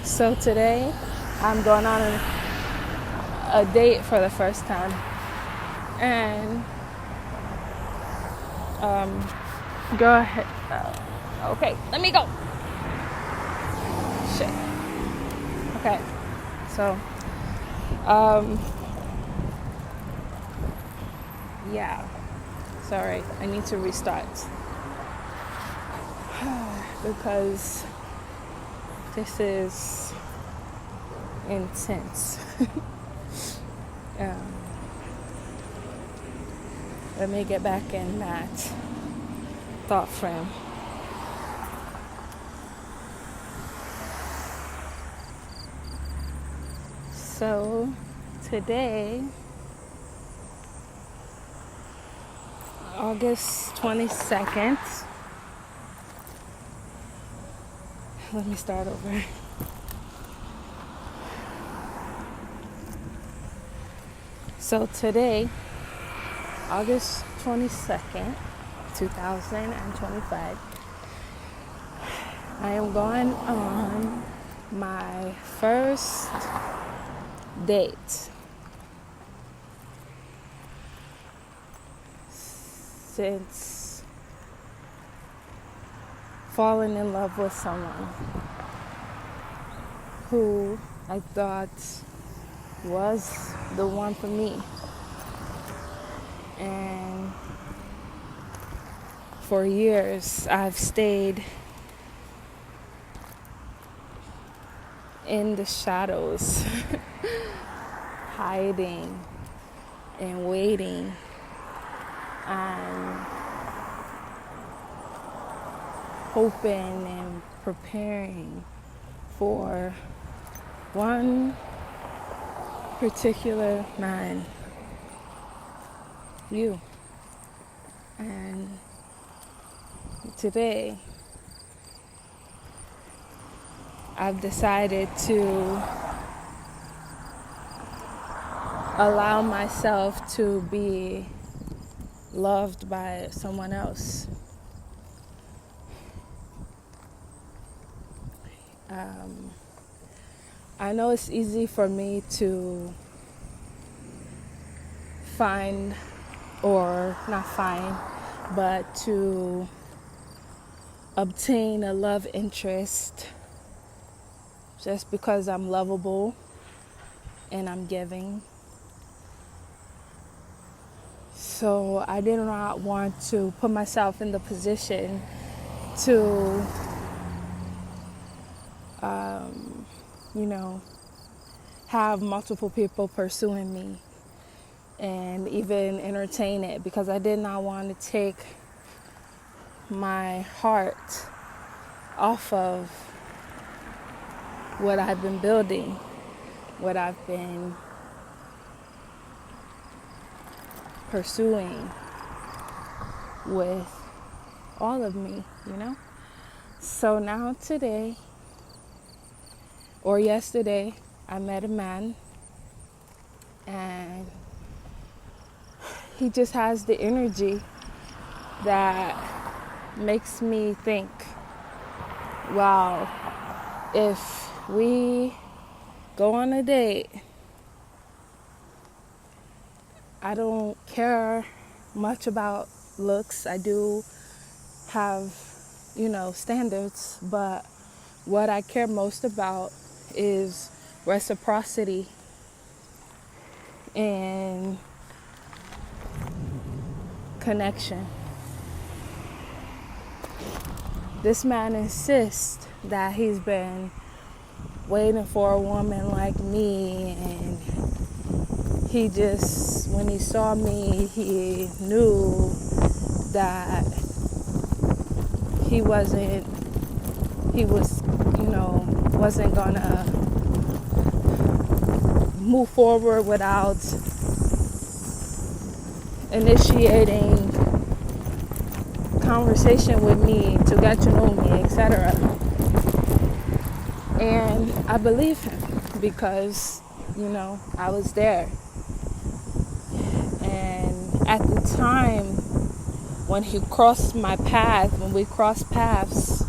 So today I'm going on a date for the first time. And go ahead. Okay, let me go. Shit. Okay. So yeah. Sorry, I need to restart because this is intense. Let me get back in that thought frame. So today, August 22nd, let me start over. So today, August 22nd, 2025, I am going on my first date since falling in love with someone who I thought was the one for me. And for years I've stayed in the shadows hiding and waiting and hoping and preparing for one particular man, you. And today I've decided to allow myself to be loved by someone else. I know it's easy for me to find, or not find, but to obtain a love interest just because I'm lovable and I'm giving. So I did not want to put myself in the position to, have multiple people pursuing me and even entertain it, because I did not want to take my heart off of what I've been building, what I've been pursuing with all of me, So now today, or yesterday, I met a man, and he just has the energy that makes me think, wow, if we go on a date, I don't care much about looks. I do have, standards, but what I care most about is reciprocity and connection. This man insists that he's been waiting for a woman like me, and he just, when he saw me, he knew that wasn't gonna move forward without initiating conversation with me to get to know me, etc. And I believe him because, I was there. And at the time when he crossed my path, when we crossed paths,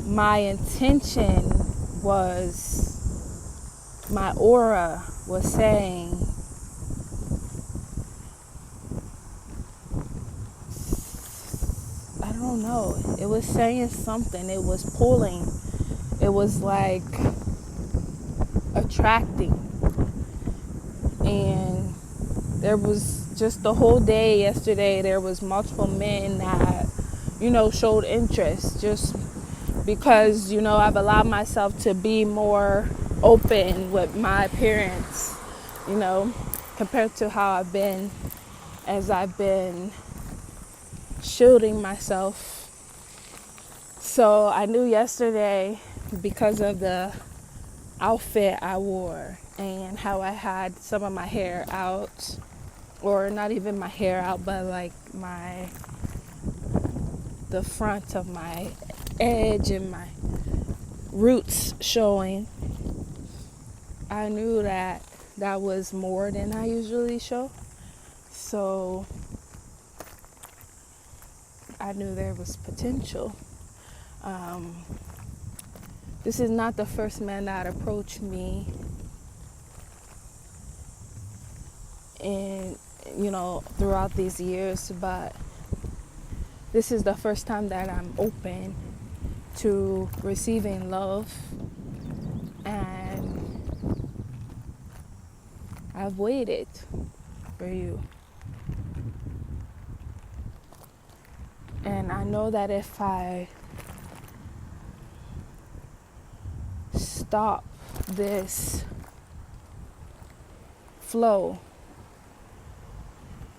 my intention was, my aura was saying, I don't know, it was saying something, it was pulling, it was like attracting. And there was just the whole day yesterday, there was multiple men that, showed interest, just because, I've allowed myself to be more open with my appearance, compared to how I've been, as I've been shielding myself. So I knew yesterday, because of the outfit I wore and how I had some of my hair out, or not even my hair out, but like the front of my edge and my roots showing, I knew that was more than I usually show. So I knew there was potential. This is not the first man that approached me, and throughout these years, but this is the first time that I'm open to receiving love, and I've waited for you. And I know that if I stop this flow,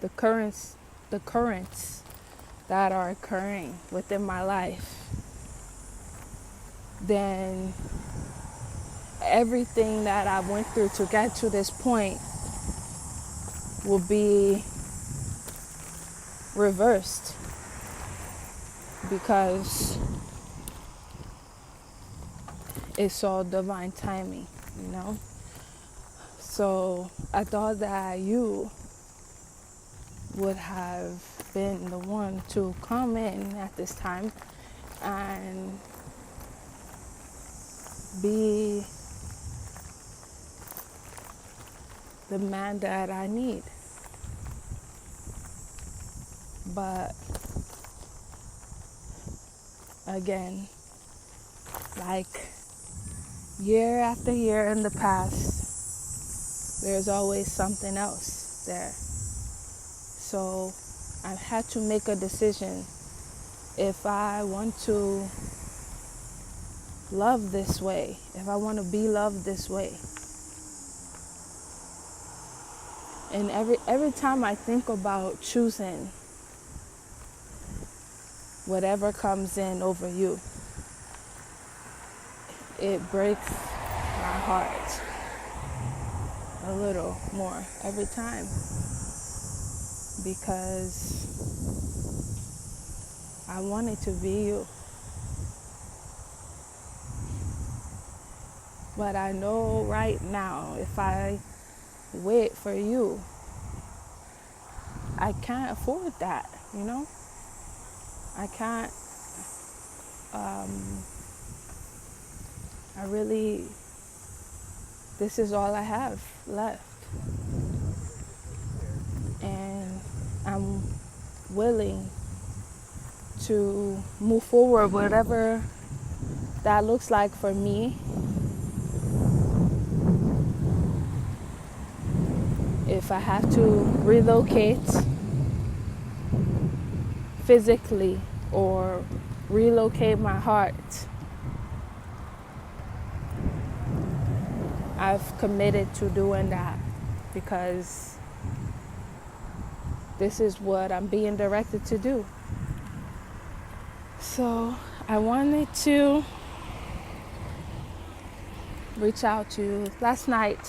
the currents that are occurring within my life, then everything that I went through to get to this point will be reversed, because it's all divine timing, So I thought that you would have been the one to come in at this time and be the man that I need. But again, like year after year in the past, there's always something else there. So I've had to make a decision if I want to love this way, if I want to be loved this way. And every time I think about choosing whatever comes in over you, it breaks my heart a little more every time, because I want it to be you. But I know right now, if I wait for you, I can't afford that, I can't, this is all I have left. And I'm willing to move forward, whatever that looks like for me. If I have to relocate physically or relocate my heart, I've committed to doing that, because this is what I'm being directed to do. So I wanted to reach out to you last night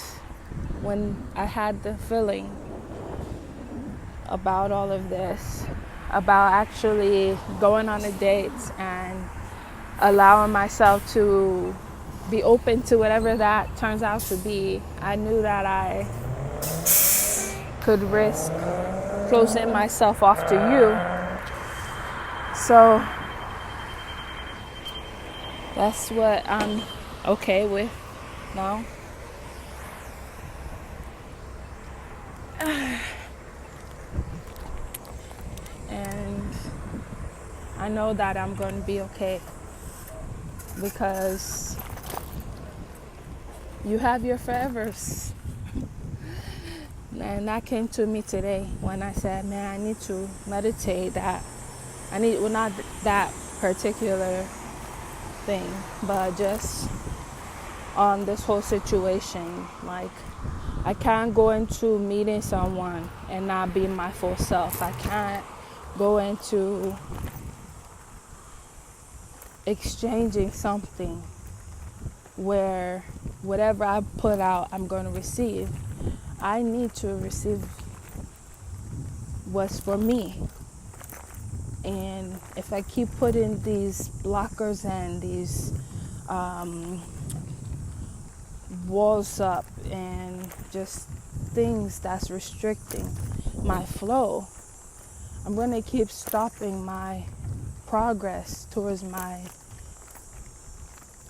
when I had the feeling about all of this, about actually going on a date and allowing myself to be open to whatever that turns out to be. I knew that I could risk closing myself off to you. So that's what I'm okay with now. And I know that I'm going to be okay because you have your forevers. And that came to me today when I said, man, I need to meditate that. Well, not that particular thing, but just on this whole situation. Like, I can't go into meeting someone and not be my full self. I can't go into exchanging something where whatever I put out, I'm going to receive. I need to receive what's for me. And if I keep putting these blockers and these walls up and just things that's restricting my flow, I'm going to keep stopping my progress towards my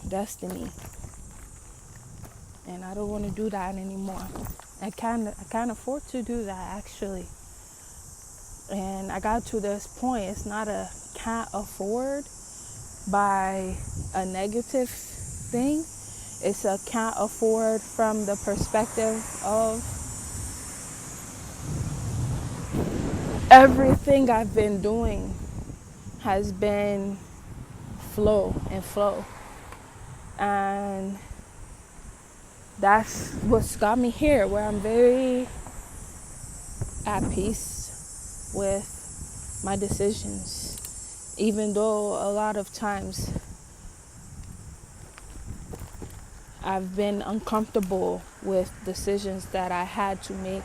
destiny. And I don't want to do that anymore. I can't afford to do that, actually. And I got to this point. It's not a can't afford by a negative thing. It's a can't afford from the perspective of everything I've been doing has been flow and flow. And that's what's got me here, where I'm very at peace with my decisions, even though a lot of times I've been uncomfortable with decisions that I had to make.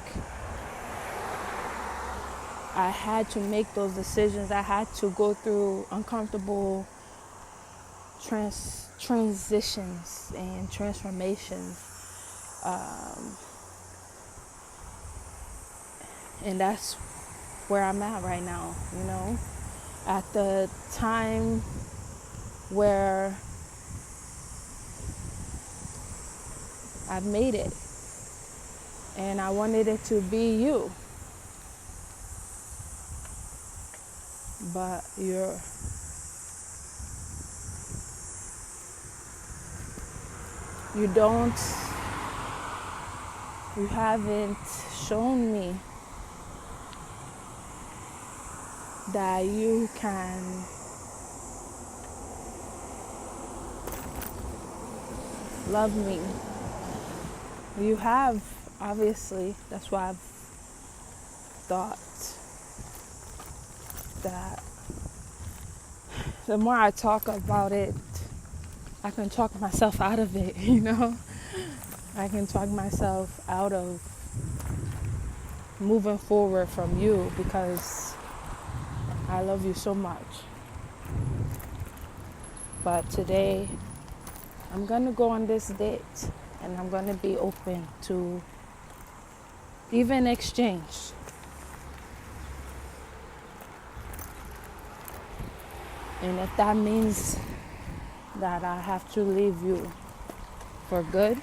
I had to make those decisions. I had to go through uncomfortable transitions and transformations. And that's where I'm at right now, at the time where I've made it. And I wanted it to be you. But you haven't shown me that you can love me. You have, obviously. That's why I've thought that the more I talk about it, I can talk myself out of it, I can talk myself out of moving forward from you because I love you so much. But today, I'm going to go on this date and I'm going to be open to even exchange. And if that means that I have to leave you for good,